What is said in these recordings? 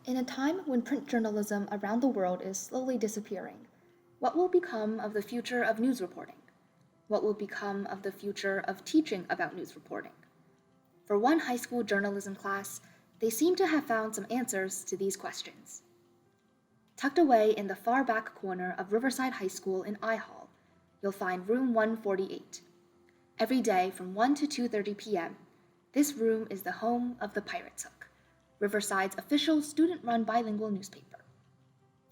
In a time when print journalism around the world is slowly disappearing, what will become of the future of news reporting? What will become of the future of teaching about news reporting? For one high school journalism class, they seem to have found some answers to these questions. Tucked away in the far back corner of Riverside High School in I Hall, you'll find room 148. Every day from 1 to 2:30 p.m., this room is the home of the Pirates Hook, Riverside's official student-run bilingual newspaper.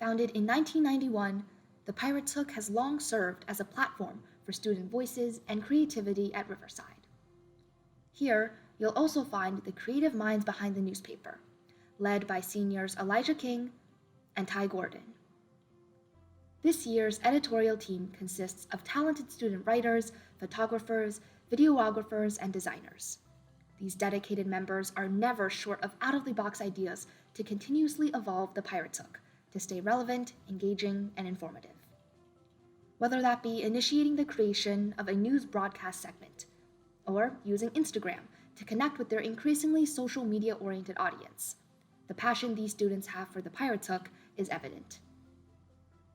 Founded in 1991, the Pirates Hook has long served as a platform for student voices and creativity at Riverside. Here, you'll also find the creative minds behind the newspaper, led by seniors Elijah King and Ty Gordon. This year's editorial team consists of talented student writers, photographers, videographers, and designers. These dedicated members are never short of out-of-the-box ideas to continuously evolve the Pirates Hook to stay relevant, engaging, and informative. Whether that be initiating the creation of a news broadcast segment, or using Instagram to connect with their increasingly social media-oriented audience, the passion these students have for the Pirates Hook is evident.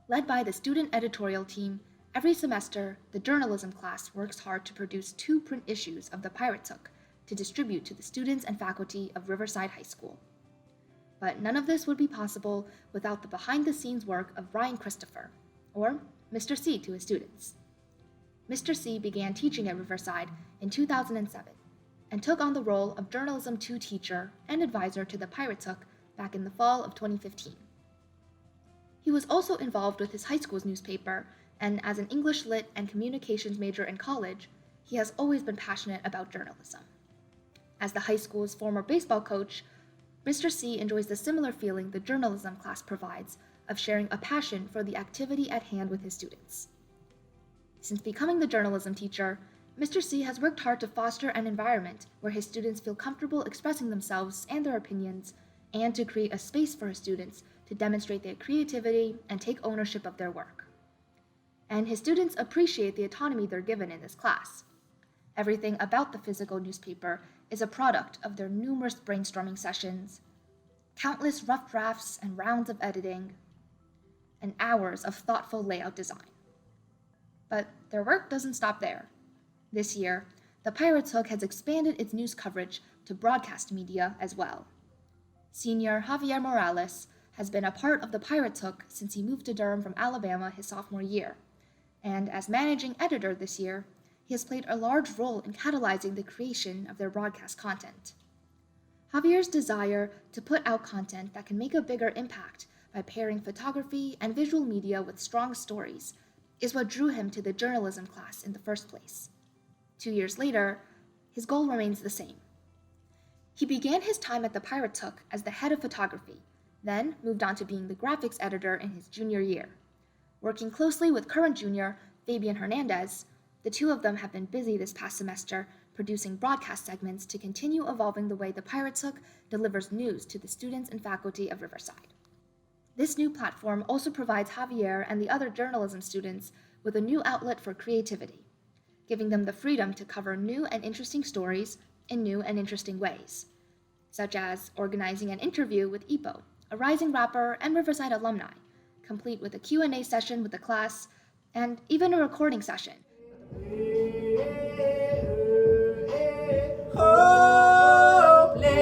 Led by the student editorial team, every semester, the journalism class works hard to produce 2 print issues of the Pirates Hook to distribute to the students and faculty of Riverside High School. But none of this would be possible without the behind-the-scenes work of Ryan Christopher, or Mr. C to his students. Mr. C began teaching at Riverside in 2007 and took on the role of Journalism 2 teacher and advisor to the Pirates Hook back in the fall of 2015. He was also involved with his high school's newspaper, and as an English Lit and communications major in college, he has always been passionate about journalism. As the high school's former baseball coach, Mr. C enjoys the similar feeling the journalism class provides of sharing a passion for the activity at hand with his students. Since becoming the journalism teacher, Mr. C has worked hard to foster an environment where his students feel comfortable expressing themselves and their opinions, and to create a space for his students to demonstrate their creativity and take ownership of their work. And his students appreciate the autonomy they're given in this class. Everything about the physical newspaper is a product of their numerous brainstorming sessions, countless rough drafts and rounds of editing, and hours of thoughtful layout design. But their work doesn't stop there. This year, the Pirates Hook has expanded its news coverage to broadcast media as well. Senior Javier Morales has been a part of the Pirates Hook since he moved to Durham from Alabama his sophomore year, and as managing editor this year, he has played a large role in catalyzing the creation of their broadcast content. Javier's desire to put out content that can make a bigger impact by pairing photography and visual media with strong stories is what drew him to the journalism class in the first place. 2 years later, his goal remains the same. He began his time at the Pirates Hook as the head of photography, then moved on to being the graphics editor in his junior year. Working closely with current junior Fabian Hernandez, the two of them have been busy this past semester producing broadcast segments to continue evolving the way the Pirates Hook delivers news to the students and faculty of Riverside. This new platform also provides Javier and the other journalism students with a new outlet for creativity, giving them the freedom to cover new and interesting stories in new and interesting ways, such as organizing an interview with Ipo, a rising rapper and Riverside alumni, complete with a Q&A session with the class, and even a recording session. Hopeless,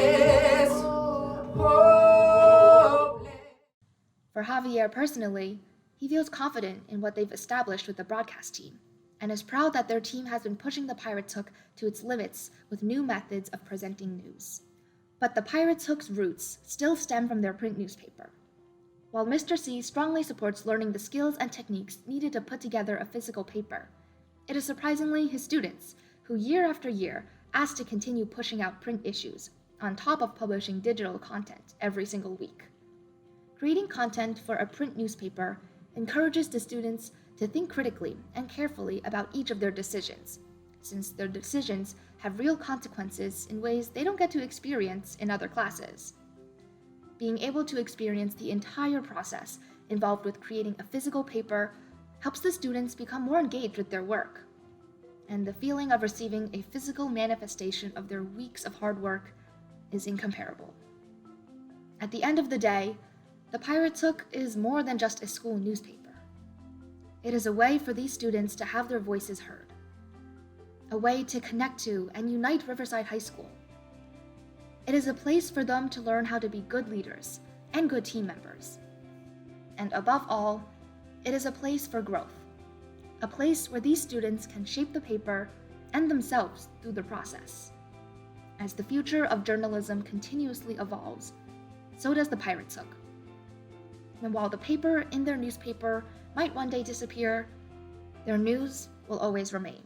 hopeless. For Javier personally, he feels confident in what they've established with the broadcast team, and is proud that their team has been pushing the Pirates Hook to its limits with new methods of presenting news. But the Pirates Hook's roots still stem from their print newspaper. While Mr. C strongly supports learning the skills and techniques needed to put together a physical paper, it is surprisingly his students who year after year ask to continue pushing out print issues, on top of publishing digital content every single week. Creating content for a print newspaper encourages the students to think critically and carefully about each of their decisions, since their decisions have real consequences in ways they don't get to experience in other classes. Being able to experience the entire process involved with creating a physical paper helps the students become more engaged with their work. And the feeling of receiving a physical manifestation of their weeks of hard work is incomparable. At the end of the day, the Pirates Hook is more than just a school newspaper. It is a way for these students to have their voices heard, a way to connect to and unite Riverside High School. It is a place for them to learn how to be good leaders and good team members. And above all, it is a place for growth, a place where these students can shape the paper and themselves through the process. As the future of journalism continuously evolves, so does the Pirates Hook. And while the paper in their newspaper might one day disappear, their news will always remain.